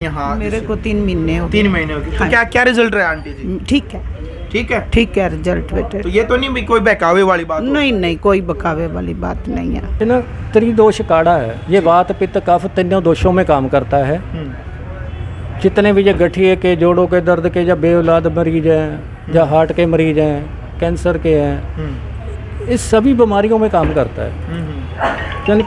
यहाँ? मेरे को 3 महीने हो गए। 3 महीने हो गए। तो हाँ। क्या क्या रिजल्ट रहा आंटी जी? ठीक है, ठीक है, ठीक है रिजल्ट बेटे। तो ये तो नहीं भी कोई बहकावे वाली बात हो? नहीं नहीं, कोई बकावे वाली बात नहीं है। ये ना त्रिदोष काढ़ा है, ये वात पित्त कफ तीनों दोषों में काम करता है। जितने भी ये गठिए के, जोड़ों के दर्द के, या बेऔलाद मरीज हैं, या हार्ट के मरीज हैं, कैंसर के हैं, इस सभी बीमारियों में काम करता है। यानी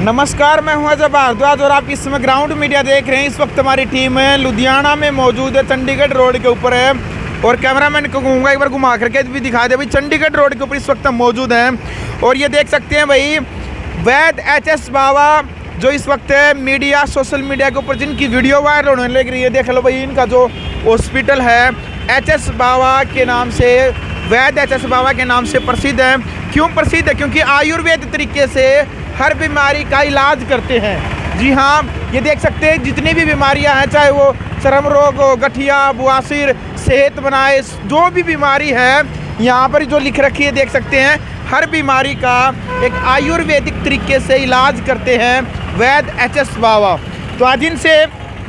नमस्कार, मैं हूं अजय भारद्वाज और आप इस समय ग्राउंड मीडिया देख रहे हैं। इस वक्त हमारी टीम है लुधियाना में मौजूद है, चंडीगढ़ रोड के ऊपर है, और कैमरामैन को कहूँगा एक बार घुमा करके भी दिखा दे भाई। चंडीगढ़ रोड के ऊपर इस वक्त हम मौजूद हैं और ये देख सकते हैं भाई वैद्य HS बाबा, जो इस वक्त मीडिया सोशल मीडिया के ऊपर जिनकी वीडियो वायरल होने लग रही है। देख लो भाई, इनका जो हॉस्पिटल है HS बाबा के नाम से, वैद्य HS बाबा के नाम से प्रसिद्ध है। क्यों प्रसिद्ध है? क्योंकि आयुर्वेद तरीके से हर बीमारी का इलाज करते हैं। जी हाँ, ये देख सकते हैं जितनी भी बीमारियां हैं, चाहे वो चर्म रोग हो, गठिया, बवासीर, सेहत बनाए, जो भी बीमारी है यहाँ पर जो लिख रखी है देख सकते हैं। हर बीमारी का एक आयुर्वेदिक तरीके से इलाज करते हैं वैद्य HS बाबा। तो आज इनसे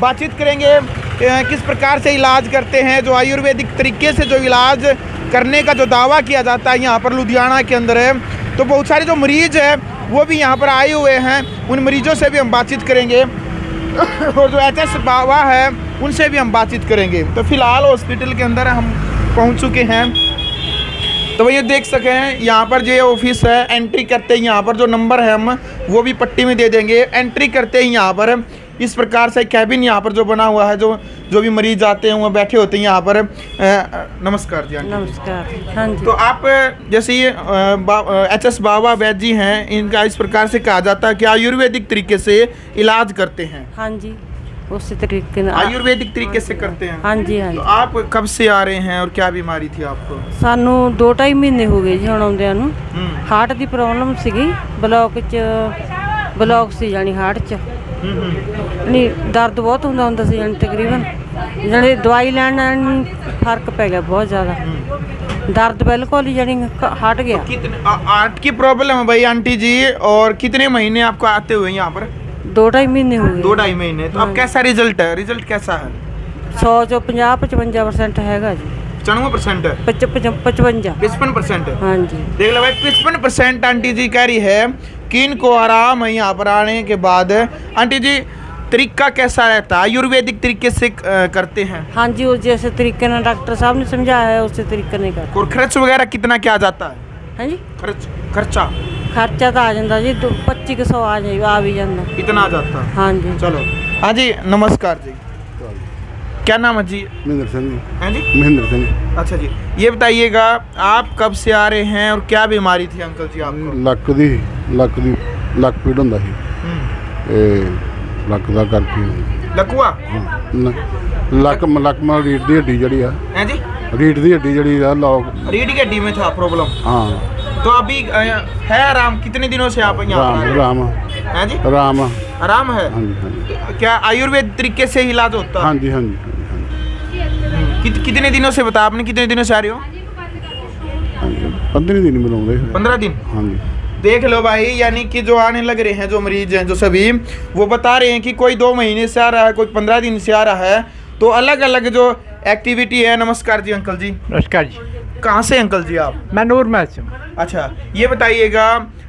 बातचीत करेंगे किस प्रकार से इलाज करते हैं, जो आयुर्वेदिक तरीके से जो इलाज करने का जो दावा किया जाता है यहाँ पर लुधियाना के अंदर है। तो बहुत सारे जो मरीज है वो भी यहाँ पर आए हुए हैं, उन मरीजों से भी हम बातचीत करेंगे और जो HS बाबा है उनसे भी हम बातचीत करेंगे। तो फिलहाल हॉस्पिटल के अंदर हम पहुँच चुके हैं। तो भैया देख सके हैं यहाँ पर जो ऑफिस है, एंट्री करते ही यहाँ पर जो नंबर है हम वो भी पट्टी में दे देंगे। एंट्री करते ही यहाँ पर इस प्रकार से कैबिन यहाँ पर जो बना हुआ है, जो भी मरीज आते हैं वो बैठे होते हैं यहाँ पर। नमस्कार जी। नमस्कार। हाँ जी। तो आप जैसे ये HS बाबा वैद्य जी हैं, इनका इस प्रकार से कहा जाता है कि आयुर्वेदिक तरीके से इलाज करते हैं। हाँ जी, उसी तरीके से आयुर्वेदिक तरीके से करते हैं। हाँ जी। हाँ तो जी। आप कब से आ रहे हैं और क्या बीमारी थी आपको? सानू 2-2.5 महीने हो गए जी ਹੁਣ ਆਉਂਦਿਆਂ ਨੂੰ। ਹਾਰਟ ਦੀ ਪ੍ਰੋਬਲਮ ਸੀਗੀ, ਬਲੌਕ ਸੀ ਜਾਨੀ ਹਾਰਟ 'ਚ। ਨਹੀਂ ਦਰਦ ਬਹੁਤ ਹੁੰਦਾ ਸੀ ਜਾਨੀ ਤਕਰੀਬਨ, ਜਾਨੀ ਦਵਾਈ ਲੈਣ ਨਾਲ ਫਰਕ ਪੈ ਗਿਆ ਬਹੁਤ ਜ਼ਿਆਦਾ। दर्द बिल्कुल ही जानी हट गया। कितने हार्ट की प्रॉब्लम है भाई आंटी जी, और कितने महीने आपको आते हुए यहाँ पर? 2-2.5 महीने हो गए। 2-2.5 महीने। तो अब कैसा रिजल्ट है? रिजल्ट कैसा है? 100 जो 50-55% हैगा जी। 95% है? 55। 55% है। हाँ जी। देख लो भाई, 55% आंटी जी कह रही है कि इनको आराम है यहाँ पर आने के बाद। आंटी जी तरीका कैसा रहता है? आयुर्वेदिक तरीके से करते हैं? हाँ जी, वो जैसे तरीके ना डॉक्टर साहब ने समझाया है उसी तरीके नहीं करते। और खर्च वगैरह कितना क्या जाता है? हाँ जी, खर्चा खर्चा तो आ जाता जी 2500 आ भी जाता। इतना आ जाता है? हाँ जी। चलो। हाँ जी, नमस्कार जी। क्या नाम है जी? महेंद्र सिंह। हैं जी? महेंद्र सिंह। अच्छा जी, ये बताइएगा आप कब से आ रहे हैं और क्या बीमारी थी अंकल जी आपको? ਲੱਕ ਪੀੜ ਹੁੰਦਾ ਸੀ, ਲੱਕ ਦਾ ਕਰਕੇ। लकुआ? ਲੱਕ ਮਾ ਰੀੜ ਦੀ ਹੱਡੀ ਜਿਹੜੀ ਆ, हैं जी? ਰੀੜ ਦੀ ਹੱਡੀ ਜਿਹੜੀ ਆ ਲੋਕ। रीढ़ की हड्डी में था प्रॉब्लम? हाँ। तो अभी है आराम? कितने दिनों से आप यहाँ पर आए? राम हैं जी? राम। आराम है? हाँ जी, हाँ जी, तो क्या आयुर्वेद तरीके से ही इलाज होता हाँ है? जी, हाँ जी, हाँ जी। कितने दिनों से बता आपने, कितने दिनों से आ रहे हो? 15 दिन मिलाਉਂਦੇ। 15 दिन। हाँ जी। देख लो भाई, यानी कि जो आने लग रहे हैं, जो मरीज हैं, जो सभी वो बता रहे हैं कि कोई 2 महीने से आ रहा है, कोई 15 दिन से आ रहा है। तो अलग अलग जो एक्टिविटी है। नमस्कार जी अंकल जी। नमस्कार जी। कहाँ से अंकल जी आप? मैं नूर महल से हूँ। अच्छा, ये बताइएगा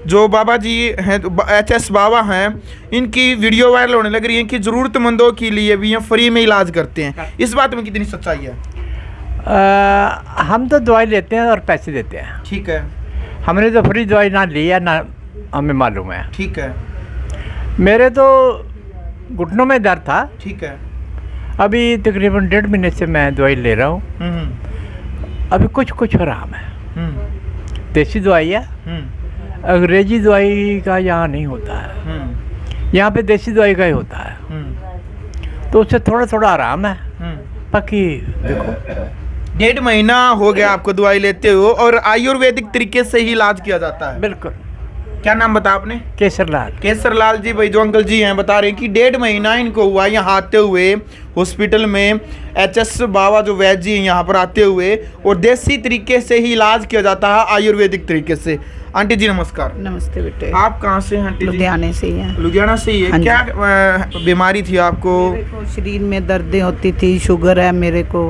जो बाबा जी हैं, HS बाबा हैं, इनकी वीडियो वायरल होने लग रही है कि ज़रूरतमंदों के लिए भी ये फ्री में इलाज करते हैं। इस बात में कितनी सच्चाई है? हम तो दवाई लेते हैं और पैसे देते हैं। ठीक है। हमने तो फ्री दवाई ना ली है ना हमें मालूम है। ठीक है। मेरे तो घुटनों में दर्द था, ठीक है। अभी तकरीबन 1.5 महीने से मैं दवाई ले रहा हूँ। अभी कुछ आराम है। देसी दवाई है, अंग्रेजी दवाई का यहाँ नहीं होता है। यहाँ पे देसी दवाई का ही होता है, तो उससे थोड़ा आराम है। बाकी देखो 1.5 महीना हो गया आपको दवाई लेते हो और आयुर्वेदिक तरीके से ही इलाज किया जाता है? बिल्कुल। क्या नाम बता आपने? केसरलाल। केसरलाल जी भाई, जो अंकल जी हैं बता रहे हैं कि 1.5 महीना इनको हुआ यहाँ आते हुए हॉस्पिटल में। HS बाबा जो वैद्य जी हैं यहाँ पर आते हुए, और देसी तरीके से ही इलाज किया जाता है, आयुर्वेदिक तरीके से। आंटी जी नमस्कार। नमस्ते बेटे। आप कहाँ से हैं आंटी जी? लुधियाने से ही हैं। लुधियाना से ही है। हाँ जी। क्या बीमारी थी आपको? मेरे को शरीर में दर्दें होती थी, शुगर है मेरे को,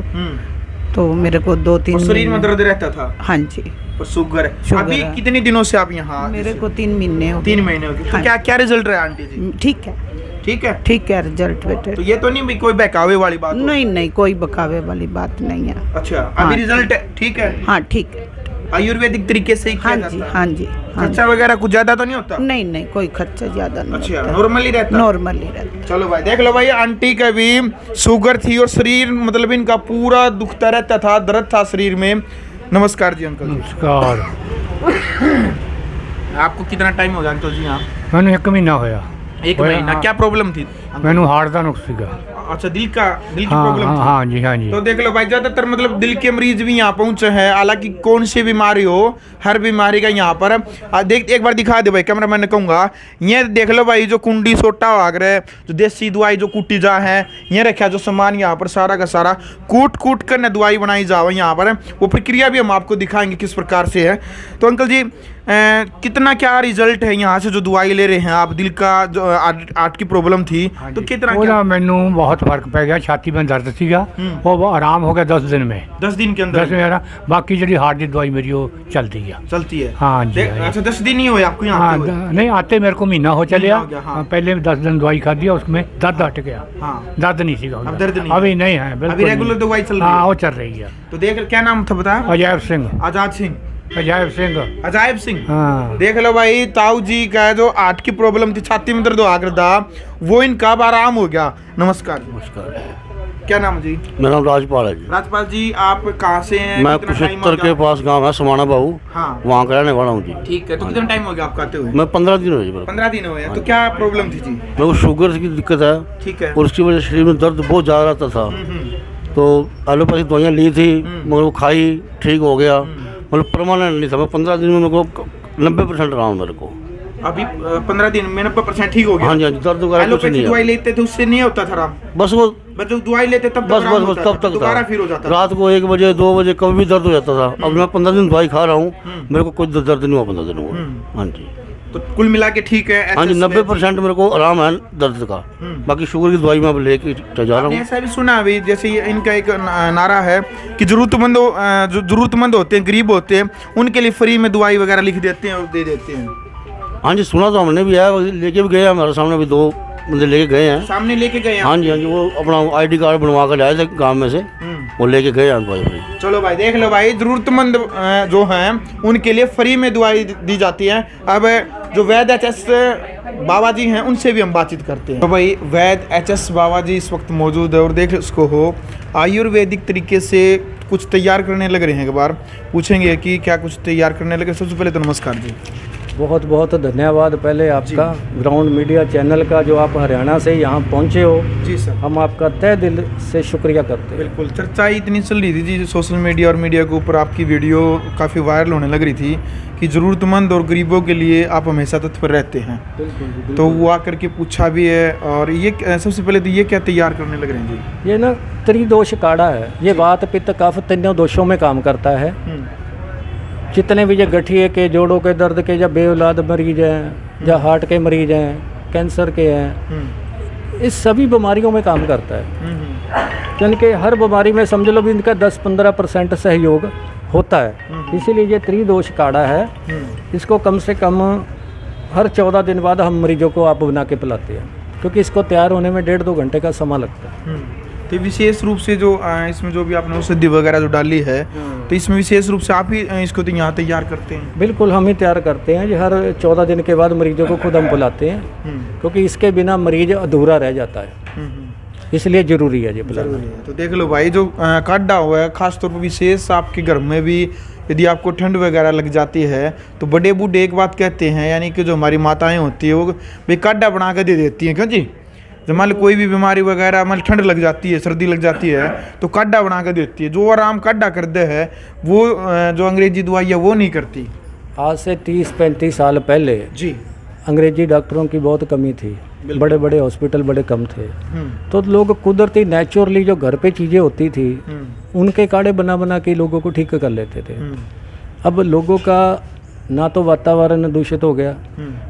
तो मेरे को 2-3 और शरीर में दर्द रहता था हाँ जी, और शुगर है। शुगर अभी है। कितने दिनों से आप यहाँ? मेरे को 3 महीने हो 3 महीने हो गए। तो हाँ। क्या क्या रिजल्ट रहा आंटी जी? ठीक है, ठीक है। ठीक है रिजल्ट बेटे। तो ये तो नहीं भी कोई बहकावे वाली बात हो? नहीं नहीं, कोई बकावे वाली बात नहीं है। अच्छा, हाँ। अभी रिजल्ट ठीक है? हाँ ठीक है। आयुर्वेदिक तरीके से ही हाँ किया जी जाता है? हाँ जी हाँ खर्चा जी। वगैरह कुछ ज्यादा तो नहीं होता? नहीं नहीं, कोई खर्चा ज्यादा नहीं अच्छा, होता। नॉर्मली रहता? नॉर्मली रहता। चलो भाई, देख लो भाई, आंटी का भी शुगर थी और शरीर मतलब इनका पूरा दुखता रहता था, दर्द था शरीर में। नमस्कार जी अंकल। नमस्कार। आपको कितना टाइम हो गया अंकल जी यहाँ? मैंने 1 महीना होया। 1 महीना। क्या प्रॉब्लम थी? मैंने हार्ट का नुक्स सीगा। अच्छा, दिल की हाँ प्रॉब्लम हाँ थी? हाँ जी हाँ जी। तो देख लो भाई, ज्यादातर मतलब दिल के मरीज भी यहाँ पहुंचे हैं। हालांकि कौन सी बीमारी हो, हर बीमारी का यहाँ पर देख, एक बार दिखा दे भाई कैमरा मैन, कहूँगा ये देख लो भाई, जो कुंडी सोटा वाग रहे, जो देसी दवाई जो कुटी जा है, ये रखा जो सामान यहाँ पर सारा का सारा कूट कूट कर दवाई बनाई जा यहाँ पर। वो प्रक्रिया भी हम आपको दिखाएंगे किस प्रकार से है। तो अंकल जी कितना क्या रिजल्ट है यहाँ से जो दवाई ले रहे हैं आप? दिल का जो आर्ट की प्रॉब्लम थी, तो कितना क्या? मैनू बहुत फर्क पै गया। छाती में दर्द सीगा, वो आराम हो गया 10 दिन में। 10 दिन के अंदर 10 में आराम। बाकी जी हार्ट की दवाई मेरी वो चलती है। चलती है? हाँ जी, हाँ जी। अच्छा, 10 दिन ही हुए आपको यहाँ हाँ आते हुए? नहीं, आते मेरे को महीना हो चलिया। हो गया, हाँ। पहले 10 दिन दवाई खा दिया, उसमें दर्द हट गया। हाँ। दर्द नहीं सीगा। अब दर्द नहीं? अभी नहीं है, बिल्कुल अभी रेगुलर नहीं। दवाई चल रही हाँ है? वो चल रही है। तो देख, क्या नाम था बताया? अजैब सिंह। आजाद सिंह। अजैब सिंह। अजायब सिंह। हाँ। देख लो भाई, ताऊ जी का जो आर्ट की प्रॉब्लम थी, छाती में दर्द हुआ करता, वो इनका अब आराम हो गया। नमस्कार। नमस्कार। क्या नाम है जी? मेरा नाम राजपाल है जी। राजपाल जी, आप कहाँ से हैं? मैं कितना टाइम हो कुशेतर के गया? पास गांव है समाना बाबू, हाँ। वहाँ का रहने वाला हूँ जी। ठीक है। तो कितना टाइम हो गया आपका आते हुए? मैं 15 दिन हुए जी मेरे को। 15 दिन हो गए। तो क्या प्रॉब्लम थी जी? मेरे को शुगर की दिक्कत है ठीक है। और उसकी वजह से शरीर में दर्द बहुत ज़्यादा रहता था। तो एलोपैथी दवाइयाँ ली थी, मगर वो खाई, ठीक हो गया। मतलब परमानेंट नहीं था। मैं 15 दिन में मेरे को 90% आराम मेरे को। अभी 15 दिन में 90% ठीक हो गया? हाँ जी हाँ जी, दर्द वगैरह कुछ एलोपैथी नहीं दवाई है। लेते थे उससे नहीं होता था आराम? बस वो मतलब दवाई लेते तब बस आराम बस होता बस था, तब तक दोबारा था। फिर हो जाता था? रात को 1 बजे 2 बजे कभी भी दर्द हो जाता था। अब मैं 15 दिन दवाई खा रहा हूँ, मेरे को कोई दर्द नहीं हुआ 15 दिन हुआ। हाँ जी तो कुल मिला के ठीक है? हाँ जी, HS 90% मेरे को आराम है दर्द का। बाकी शुगर की दवाई मैं अब लेके जा रहा आपने हूँ। ऐसा भी सुना अभी, जैसे ये इनका एक नारा है कि जो जरूरतमंद होते हैं, गरीब होते हैं, उनके लिए फ्री में दवाई वगैरह लिख देते हैं और दे देते हैं। हाँ जी, सुना तो हमने भी है, लेके भी गए हैं। हमारे सामने भी 2 बंदे लेके गए हैं। सामने लेके गए हैं? हाँ जी हाँ जी, वो अपना ID कार्ड बनवा कर लाए थे गाँव में से, वो लेके गए हैं दवाई फ्री। चलो भाई, देख लो भाई, जरूरतमंद जो हैं उनके लिए फ्री में दवाई दी जाती है। अब जो वैद HS बाबा जी हैं, उनसे भी हम बातचीत करते हैं। तो भाई, वैद HS बाबा जी इस वक्त मौजूद है और देख उसको हो आयुर्वेदिक तरीके से कुछ तैयार करने लग रहे हैं। एक बार पूछेंगे कि क्या कुछ तैयार करने लगे। सबसे पहले तो नमस्कार जी। बहुत बहुत धन्यवाद पहले आपका, ग्राउंड मीडिया चैनल का, जो आप हरियाणा से यहाँ पहुँचे हो। जी सर। हम आपका तहे दिल से शुक्रिया करते हैं। बिल्कुल, चर्चा इतनी चल रही थी जी सोशल मीडिया और मीडिया के ऊपर, आपकी वीडियो काफ़ी वायरल होने लग रही थी कि ज़रूरतमंद और गरीबों के लिए आप हमेशा तत्पर रहते हैं। बिल्कुल। तो वो आकर के पूछा भी है। और ये सबसे पहले तो ये क्या तैयार करने लग रहे हैं जी? ये ना त्रिदोष काढ़ा है। ये वात पित्त कफ तीनों दोषों में काम करता है। जितने भी ये गठिए के, जोड़ों के दर्द के, या बेऔलाद मरीज हैं, या हार्ट के मरीज हैं, कैंसर के हैं, इस सभी बीमारियों में काम करता है। यानी कि हर बीमारी में समझ लो भी इनका 10-15% सहयोग होता है। इसीलिए ये त्रिदोष काढ़ा है। इसको कम से कम हर 14 दिन बाद हम मरीजों को आप बना के पिलाते हैं, क्योंकि इसको तैयार होने में 1.5-2 घंटे का समय लगता है। तो विशेष रूप से जो इसमें जो भी आपने औषधि वगैरह जो डाली है, तो इसमें विशेष रूप से आप ही इसको तो यहाँ तैयार करते हैं? बिल्कुल, हम ही तैयार करते हैं। ये हर 14 दिन के बाद मरीजों को खुद हम पिलाते हैं, क्योंकि इसके बिना मरीज अधूरा रह जाता है। इसलिए ज़रूरी है ये पिलाना। तो देख लो भाई, जो काढ़ा हुआ है, खासतौर पर विशेष आपके घर में भी यदि आपको ठंड वगैरह लग जाती है, तो बड़े बूढ़े एक बात कहते हैं, यानी कि जो हमारी माताएं होती है वो भाई काढ़ा बना कर दे देती हैं। क्यों जी? जब मान लो कोई भी बीमारी वगैरह, मान ठंड लग जाती है, सर्दी लग जाती है, तो काढ़ा बना कर देती है। जो आराम काढ़ा करते हैं, वो जो अंग्रेजी दवाई है वो नहीं करती। आज से 30-35 साल पहले जी। अंग्रेजी डॉक्टरों की बहुत कमी थी। बड़े बड़े हॉस्पिटल बड़े कम थे। तो लोग कुदरती नेचुरली जो घर पे चीज़ें होती थी, उनके काढ़े बना बना के लोगों को ठीक कर लेते थे। अब लोगों का ना तो वातावरण दूषित हो गया,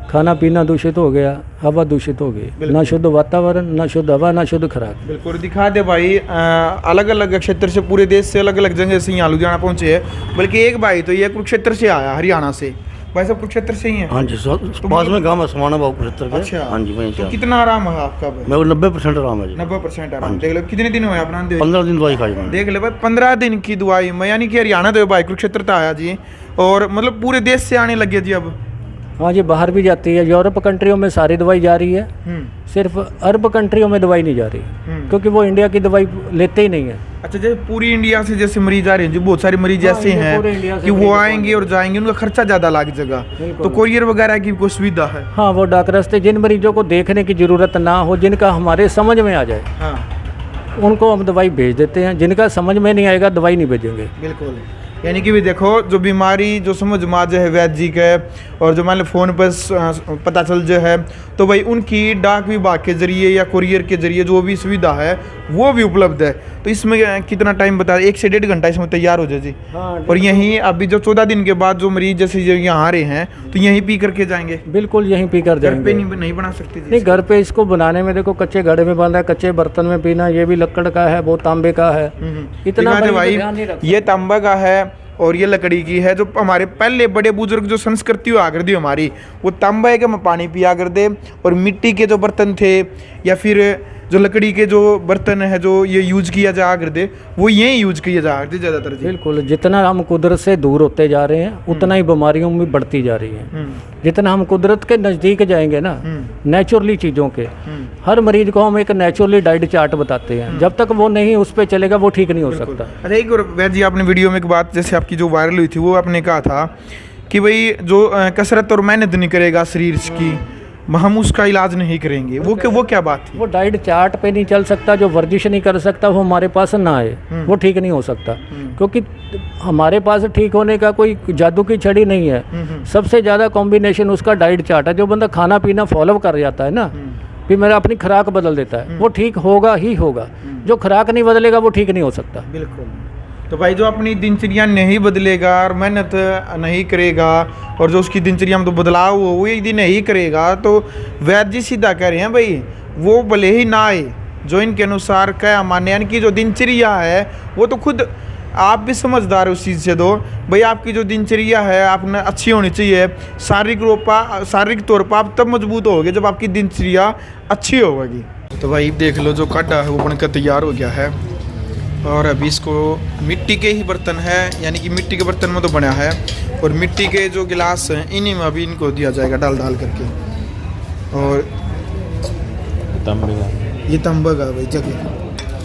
खाना पीना दूषित हो गया, हवा दूषित हो गई, ना शुद्ध वातावरण, ना शुद्ध हवा, ना शुद्ध खुराक। बिल्कुल दिखा दे भाई, अलग अलग क्षेत्र से, पूरे देश से अलग अलग जगह से यहाँ लुधियाना पहुँचे हैं। बल्कि एक भाई तो ये कुरुक्षेत्र से आया, हरियाणा से। भाई सब कुरुक्षेत्र से ही है? हाँ जी, पास में गाँव है समाना बाबू कुरुक्षेत्र के। अच्छा, हाँ जी, वहीं तो से। कितना आराम है आपका भाई? मेरे को 90% आराम है जी। 90% आराम। देख लो कितने दिन हुए अपना? 15 दिन दवाई खाई मैंने। देख ले भाई, 15 दिन की दवाई में, यानी कि हरियाणा तो भाई कुरुक्षेत्र तो आया जी, और मतलब पूरे देश से आने लगे जी अब। हाँ जी, बाहर भी जाती है, यूरोप कंट्रियों में सारी दवाई जा रही है, सिर्फ अरब कंट्रियों में दवाई नहीं जा रही, क्योंकि वो इंडिया की दवाई लेते ही नहीं है। अच्छा, जैसे पूरी इंडिया से जैसे मरीज आ रहे हैं जी, बहुत सारे मरीज ऐसे हैं कि वो आएंगे और जाएंगे, उनका खर्चा ज़्यादा लग जाएगा, तो कोरियर वगैरह की कोई सुविधा है? हाँ, वो डाक रास्ते जिन मरीजों को देखने की ज़रूरत ना हो, जिनका हमारे समझ में आ जाए, हाँ, उनको हम दवाई भेज देते हैं। जिनका समझ में नहीं आएगा दवाई नहीं भेजेंगे। बिल्कुल। यानी कि भी देखो, जो बीमारी जो समझ में आ जाए वैद्य जी के, और जो मान लो फ़ोन पर पता चल जाए है, तो भाई उनकी डाक विभाग के जरिए या कुरियर के जरिए जो भी सुविधा है वो भी उपलब्ध है। तो इसमें कितना टाइम बता, 1 से 1.5 घंटा इसमें तैयार हो जाए जी। हाँ, और यहीं अभी जो 14 दिन के बाद जो मरीज जैसे जो यहाँ आ रहे हैं, तो यहीं पी करके जाएंगे? बिल्कुल यहीं पी कर घर पे जाएंगे। नहीं बना सकते जी? नहीं, घर पे इसको बनाने में देखो, कच्चे घड़े में बांधा है, कच्चे बर्तन में पीना, ये भी लकड़ का है, वो तांबे का है। इतना दिखा दे भाई भाई, ध्यान नहीं रखते। ये तांबा का है और ये लकड़ी की है। जो हमारे पहले बड़े बुजुर्ग जो संस्कृति हुआ करती हमारी, वो तांबा के में पानी पिया कर दे, और मिट्टी के जो बर्तन थे या फिर जो लकड़ी के जो बर्तन है जो ये यूज किया जा कर दे, वो यही यूज किया जा करते ज़्यादातर जी। बिल्कुल, जितना हम कुदरत से दूर होते जा रहे हैं उतना ही बीमारियों में बढ़ती जा रही है। जितना हम कुदरत के नज़दीक जाएंगे ना, नेचुरली चीज़ों के, हर मरीज को हम एक नेचुरली डाइट चार्ट बताते हैं, जब तक वो नहीं उस पर चलेगा वो ठीक नहीं हो सकता। अच्छा, एक और वैद्य जी, आपने वीडियो में एक बात जैसे आपकी जो वायरल हुई थी, वो आपने कहा था कि भाई जो कसरत और मेहनत नहीं करेगा शरीर की, हम उसका इलाज नहीं करेंगे। वो क्या बात थी? वो डाइट चार्ट पे नहीं चल सकता, जो वर्जिश नहीं कर सकता वो हमारे पास ना आए, वो ठीक नहीं हो सकता। क्योंकि हमारे पास ठीक होने का कोई जादू की छड़ी नहीं है। सबसे ज़्यादा कॉम्बिनेशन उसका डाइट चार्ट है। जो बंदा खाना पीना फॉलो कर जाता है ना, फिर मेरा अपनी खुराक बदल देता है, वो ठीक होगा ही होगा। जो खुराक नहीं बदलेगा वो ठीक नहीं हो सकता। बिल्कुल। तो भाई जो अपनी दिनचर्या नहीं बदलेगा और मेहनत नहीं करेगा, और जो उसकी दिनचर्या में तो बदलाव हो वो एक दिन नहीं करेगा, तो वैद्य जी सीधा कह रहे हैं भाई वो भले ही ना आए, जो इनके अनुसार क्या माने, यानी कि जो दिनचर्या है वो तो खुद आप भी समझदार हो उस चीज़ से। दो भाई, आपकी जो दिनचर्या है आपने अच्छी होनी चाहिए। शारीरिक तौर पर आप तब मजबूत होगे जब आपकी दिनचर्या अच्छी होगी। तो भाई देख लो, जो काटा है वो बनकर तैयार हो गया है, और अभी इसको मिट्टी के ही बर्तन है, यानी कि मिट्टी के बर्तन में तो बना है, और मिट्टी के जो गिलास हैं इन्हीं में अभी इनको दिया जाएगा डाल करके। और ये तंबा का भाई जगह,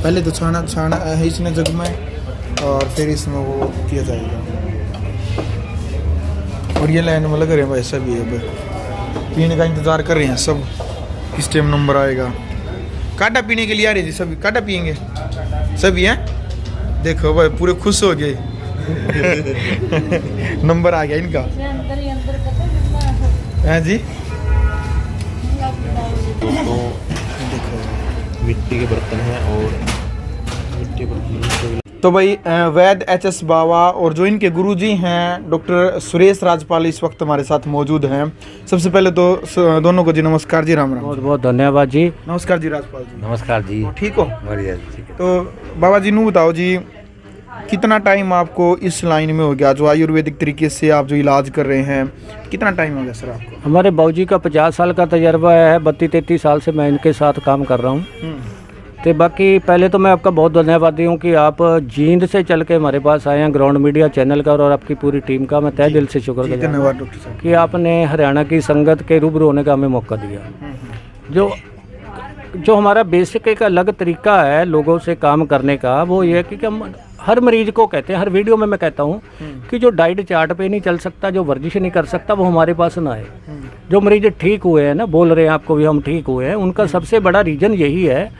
पहले तो छाना है इसने जग में, और फिर इसमें वो किया जाएगा। और ये लाइन में लग रहे हैं भाई सभी, अब पीने का इंतज़ार कर रहे हैं सब, किस टाइम नंबर आएगा। काटा पीने के लिए आ रहे जी सभी, काटा पियेंगे सभी हैं। देखो भाई पूरे खुश हो गए नंबर आ गया इनका है जी। मिट्टी के बर्तन हैं और मिट्टी के बर्तन। तो भाई वैद्य HS बावा और जो इनके गुरुजी हैं डॉक्टर सुरेश राजपाल इस वक्त हमारे साथ मौजूद हैं। सबसे पहले तो दोनों को जी नमस्कार जी, राम राम। बहुत बहुत धन्यवाद जी। नमस्कार जी राजपाल जी। नमस्कार जी। ठीक हो? बढ़िया, ठीक है। तो बाबा जी नू बताओ जी, कितना टाइम आपको इस लाइन में हो गया, जो आयुर्वेदिक तरीके से आप जो इलाज कर रहे हैं, कितना टाइम हो गया सर आपको? हमारे बाबूजी का 50 साल का तजर्बा है, 32-33 साल से मैं इनके साथ काम कर रहा हूँ। तो बाकी पहले तो मैं आपका बहुत धन्यवादी हूँ कि आप जींद से चल के हमारे पास आए हैं, ग्राउंड मीडिया चैनल का, और आपकी पूरी टीम का मैं तहे दिल से शुक्र धन्यवाद डॉक्टर साहब कि आपने हरियाणा की संगत के रूबरू होने का हमें मौका दिया। जो हमारा बेसिक एक अलग तरीका है लोगों से काम करने का, वो ये है कि हम हर मरीज को कहते हैं, हर वीडियो में मैं कहता हूँ कि जो डाइट चार्ट पे नहीं चल सकता, जो वर्जिश नहीं कर सकता, वो हमारे पास ना आए। जो मरीज ठीक हुए हैं ना, बोल रहे हैं आपको भी हम ठीक हुए हैं, उनका सबसे बड़ा रीज़न यही है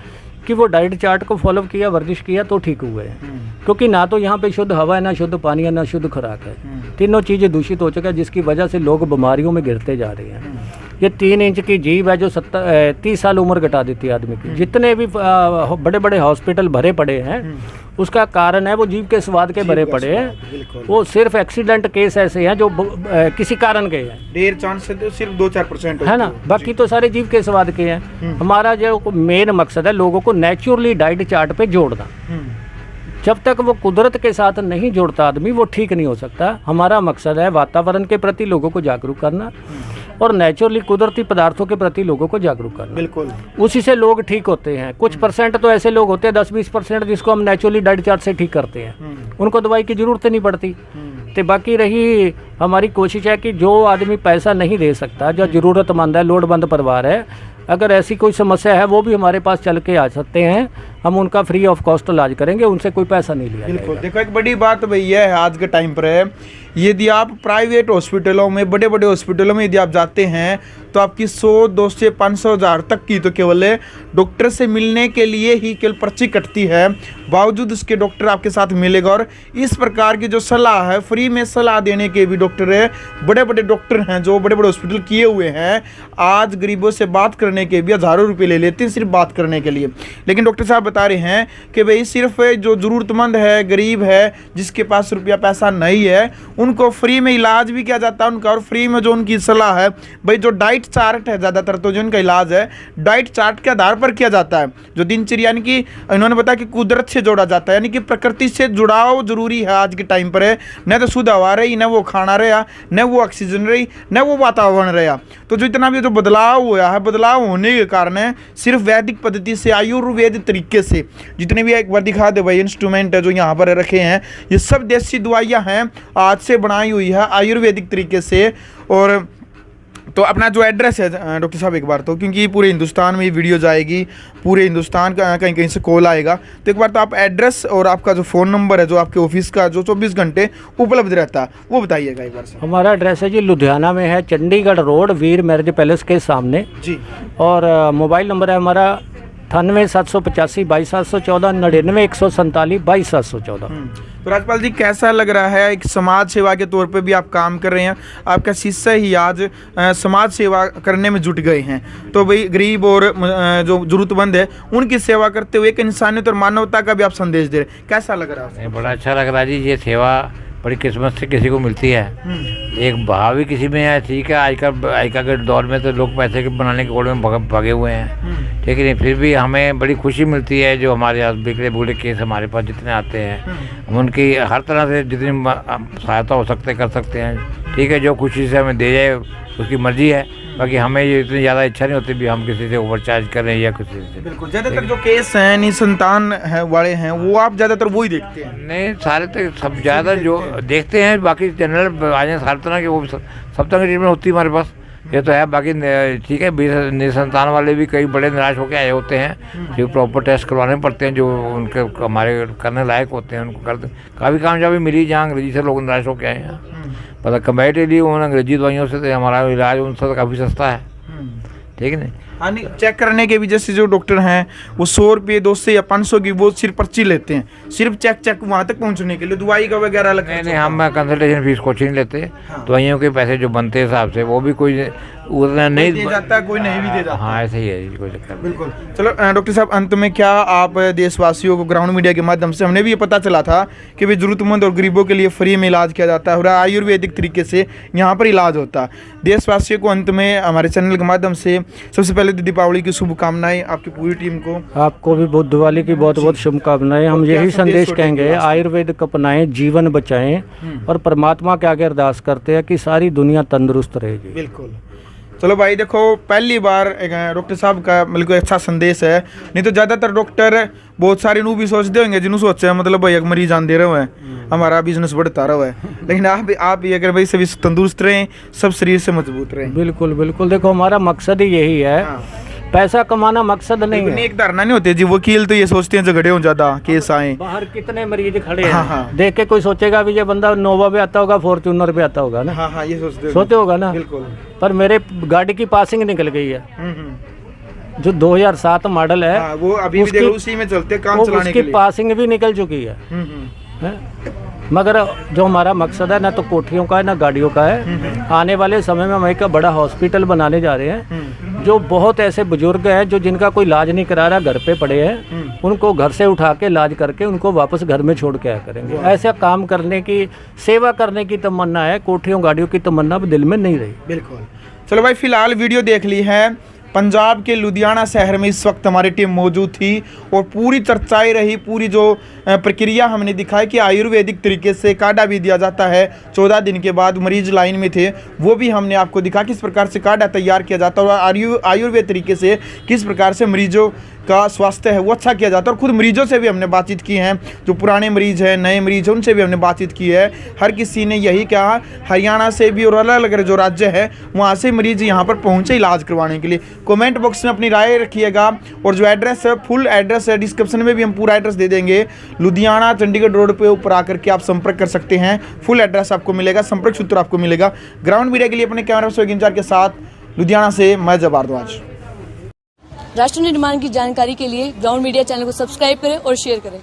कि वो डाइट चार्ट को फॉलो किया, वर्जिश किया तो ठीक हुए हैं। क्योंकि ना तो यहाँ पे शुद्ध हवा है, ना शुद्ध पानी है, ना शुद्ध खुराक है। तीनों चीज़ें दूषित हो चुका है, जिसकी वजह से लोग बीमारियों में गिरते जा रहे हैं। ये 3 इंच की जीभ है जो 30 साल उम्र घटा देती है आदमी की। जितने भी बड़े बड़े हॉस्पिटल भरे पड़े हैं उसका कारण है वो जीभ के स्वाद के भरे पड़े हैं। वो सिर्फ एक्सीडेंट केस ऐसे हैं जो किसी कारण के हैं, देर चांस से तो सिर्फ 2-4% है ना, बाकी तो सारे जीभ के स्वाद के हैं। हमारा जो मेन मकसद है लोगों को नेचुरली डाइट चार्ट पे जोड़ना। जब तक वो कुदरत के साथ नहीं जुड़ता आदमी वो ठीक नहीं हो सकता। हमारा मकसद है वातावरण के प्रति लोगों को जागरूक करना और नेचुरली कुदरती पदार्थों के प्रति लोगों को जागरूक करना। बिल्कुल, उसी से लोग ठीक होते हैं। कुछ परसेंट तो ऐसे लोग होते हैं 10-20% जिसको हम नेचुरली डाइट चार्ट से ठीक करते हैं, उनको दवाई की ज़रूरत नहीं पड़ती। तो बाकी रही हमारी कोशिश है कि जो आदमी पैसा नहीं दे सकता, जो ज़रूरतमंद है, लोड़वंद परिवार है, अगर ऐसी कोई समस्या है वो भी हमारे पास चल के आ सकते हैं। हम उनका फ्री ऑफ कॉस्ट इलाज करेंगे, उनसे कोई पैसा नहीं लिया बिल्कुल। जाएगा। देखो एक बड़ी बात भैया है आज के टाइम पर है, यदि आप प्राइवेट हॉस्पिटलों में, बड़े बड़े हॉस्पिटलों में यदि आप जाते हैं तो आपकी 100, 200, 500, 1000 तक की तो केवल डॉक्टर से मिलने के लिए ही केवल पर्ची कटती है, बावजूद उसके डॉक्टर आपके साथ मिलेगा। और इस प्रकार की जो सलाह है, फ्री में सलाह देने के भी डॉक्टर है, बड़े बड़े डॉक्टर हैं जो बड़े बड़े हॉस्पिटल किए हुए हैं, आज गरीबों से बात करने के भी हज़ारों रुपये ले लेते हैं सिर्फ बात करने के लिए। लेकिन डॉक्टर साहब बता रहे हैं कि भाई सिर्फ जो ज़रूरतमंद है, गरीब है, जिसके पास रुपया पैसा नहीं है, उनको फ्री में इलाज भी किया जाता है उनका। और फ्री में जो उनकी सलाह है, भाई जो डाइट चार्ट है, ज़्यादातर तो जो उनका इलाज है डाइट चार्ट के आधार पर किया जाता है। जो दिनचर्या यानी कि इन्होंने बताया कि कुदरत से जोड़ा जाता है, यानी कि प्रकृति से जुड़ाव जरूरी है आज के टाइम पर है। न तो शुद्ध हवा रही, न वो खाना रहा, न वो ऑक्सीजन रही, न वो वातावरण रहा। तो जो इतना भी जो बदलाव हुआ है, बदलाव होने के कारण सिर्फ वैदिक पद्धति से, आयुर्वेद तरीके से, जितने भी एक बार दिखा दे भाई इंस्ट्रूमेंट है जो यहाँ पर रखे हैं, ये सब देसी दवाइयाँ हैं, आज से बनाई हुई है आयुर्वेदिक तरीके से। और तो अपना जो एड्रेस है डॉक्टर साहब एक बार तो, क्योंकि पूरे हिंदुस्तान में ये वीडियो जाएगी, पूरे हिंदुस्तान का कहीं कहीं से कॉल आएगा, तो एक बार तो आप एड्रेस और आपका जो फ़ोन नंबर है जो आपके ऑफिस का जो 24 घंटे उपलब्ध रहता है वो बताइएगा एक बार से। हमारा एड्रेस है जी लुधियाना में है, चंडीगढ़ रोड, वीर मैरिज पैलेस के सामने जी। और मोबाइल नंबर है हमारा 98 785 22 714, 99 147 22 714। तो राजपाल जी कैसा लग रहा है, एक समाज सेवा के तौर पे भी आप काम कर रहे हैं, आपका शिष्य ही आज समाज सेवा करने में जुट गए हैं, तो भाई गरीब और जो जरूरतमंद है उनकी सेवा करते हुए एक इंसानियत और मानवता का भी आप संदेश दे रहे हैं, कैसा लग रहा है? बड़ा अच्छा लग रहा है जी। ये सेवा बड़ी किस्मत से किसी को मिलती है, एक भाव भी किसी में है। ठीक है, आजकल के दौर में तो लोग पैसे के बनाने के ओर में भागे हुए हैं, ठीक है, फिर भी हमें बड़ी खुशी मिलती है जो हमारे यहाँ बिगड़े बुगड़े केस हमारे पास जितने आते हैं, हम उनकी हर तरह से जितनी सहायता हो सकते कर सकते हैं। ठीक है, जो खुशी से हमें दे जाए उसकी मर्जी है, बाकी हमें ये इतनी ज़्यादा इच्छा नहीं होती भी हम किसी से ओवरचार्ज करें या किसी से। बिल्कुल, ज़्यादातर जो केस हैं निसंतान है वाले हैं वो आप ज़्यादातर वही देखते हैं? नहीं, सारे तो सब ज़्यादा जो देखते हैं, बाकी जनरल आ जाए सारे तरह के, वो सब तरह की ट्रीटमेंट होती है हमारे पास, ये तो है। बाकी ठीक है, निसंतान वाले भी कई बड़े निराश होकर आए होते हैं, फिर प्रॉपर टेस्ट करवाने पड़ते हैं जो उनके हमारे करने लायक होते हैं, उनको करते। काफ़ी कामयाबी मिली जहाँ अंग्रेजी से लोग निराश होकर आए हैं, मतलब कंपेरेटिवली उन अंग्रेजी दवाइयों से तो हमारा इलाज उनसे तो काफ़ी सस्ता है, ठीक है। नहीं, हाँ, नहीं, चेक करने के भी जैसे जो डॉक्टर हैं वो 100 रुपये, 200 या 500 की वो सिर्फ पर्ची लेते हैं, सिर्फ चेक वहाँ तक पहुँचने के लिए, दवाई का वगैरह अलग। नहीं, हम कंसल्टेशन फीस कुछ नहीं लेते, दवाइयों के पैसे जो बनते हैं हिसाब से वो भी कोई उतना नहीं दे जाता, कोई नहीं भी दे जाता। हाँ, ऐसे ही है, कोई चक्कर। बिल्कुल। चलो डॉक्टर साहब, अंत में क्या आप देशवासियों को ग्राउंड मीडिया के माध्यम से, हमने भी ये पता चला था कि भाई ज़रूरतमंद और गरीबों के लिए फ्री में इलाज किया जाता है और आयुर्वेदिक तरीके से यहाँ पर इलाज होता है। देशवासियों को अंत में हमारे चैनल के माध्यम से सबसे पहले तो दीपावली की शुभकामनाएं आपकी पूरी टीम को। आपको भी बहुत दिवाली की बहुत बहुत शुभकामनाएं। हम यही संदेश कहेंगे, आयुर्वेद को अपनाएं, जीवन बचाएं और परमात्मा के आगे अरदास करते हैं कि सारी दुनिया तंदुरुस्त रहेगी। बिल्कुल। चलो भाई, देखो पहली बार डॉक्टर साहब का मतलब अच्छा संदेश है, नहीं तो ज़्यादातर डॉक्टर बहुत सारे नू भी सोचते होंगे जिन्होंने सोचा है मतलब भाई एक मरीज आन दे रहे हैं, हमारा बिजनेस बढ़ता रहा है, लेकिन आप ये अगर भाई सभी तंदुरुस्त रहें, सब शरीर से मजबूत रहें। बिल्कुल बिल्कुल, देखो हमारा मकसद ही यही है, पैसा कमाना मकसद नहीं है। एक धरना नहीं होते जी, वकील तो ये सोचते हैं झगड़े हो ज़्यादा केस आए, बाहर कितने मरीज खड़े हैं, देख के कोई सोचेगा भी ये बंदा नोवा पे आता होगा, फॉर्च्यूनर पे आता होगा ना। हाँ, ये सोचते होगा ना। बिल्कुल। पर मेरे गाड़ी की पासिंग निकल गई है, जो 2007 मॉडल है, वो अभी भी देखो उसी में चलते काम चलाने के लिए, उसकी पासिंग भी निकल चुकी है। मगर जो हमारा मकसद है ना तो कोठियों का है ना गाड़ियों का है। आने वाले समय में हम एक बड़ा हॉस्पिटल बनाने जा रहे हैं। जो बहुत ऐसे बुजुर्ग हैं जो जिनका कोई इलाज नहीं करा रहा, घर पे पड़े हैं, उनको घर से उठा के इलाज करके उनको वापस घर में छोड़ के आया करेंगे। ऐसा काम करने की, सेवा करने की तमन्ना है। कोठियों गाड़ियों की तमन्ना अब दिल में नहीं रही। बिल्कुल। चलो भाई, फिलहाल वीडियो देख ली है। पंजाब के लुधियाना शहर में इस वक्त हमारी टीम मौजूद थी और पूरी चर्चाएं रही, पूरी जो प्रक्रिया हमने दिखाई कि आयुर्वेदिक तरीके से काढ़ा भी दिया जाता है। 14 दिन के बाद मरीज लाइन में थे, वो भी हमने आपको दिखा किस प्रकार से काढ़ा तैयार किया जाता है और आयुर्वेद तरीके से किस प्रकार से मरीजों का स्वास्थ्य है वो अच्छा किया जाता है। और खुद मरीजों से भी हमने बातचीत की है, जो पुराने मरीज हैं, नए मरीज हैं, उनसे भी हमने बातचीत की है। हर किसी ने यही कहा, हरियाणा से भी और अलग अलग जो राज्य है वहाँ से मरीज यहाँ पर पहुँचे इलाज करवाने के लिए। कमेंट बॉक्स में अपनी राय रखिएगा और जो एड्रेस है, फुल एड्रेस है, डिस्क्रिप्शन में भी हम पूरा एड्रेस दे देंगे। लुधियाना चंडीगढ़ रोड पे ऊपर आकर के आप संपर्क कर सकते हैं। फुल एड्रेस आपको मिलेगा, संपर्क सूत्र आपको मिलेगा। ग्राउंड मीडिया के लिए अपने कैमरा पर्सन इंचार्ज के साथ लुधियाना से मैं जब भारद्वाज। राष्ट्र निर्माण की जानकारी के लिए ग्राउंड मीडिया चैनल को सब्सक्राइब करें और शेयर करें।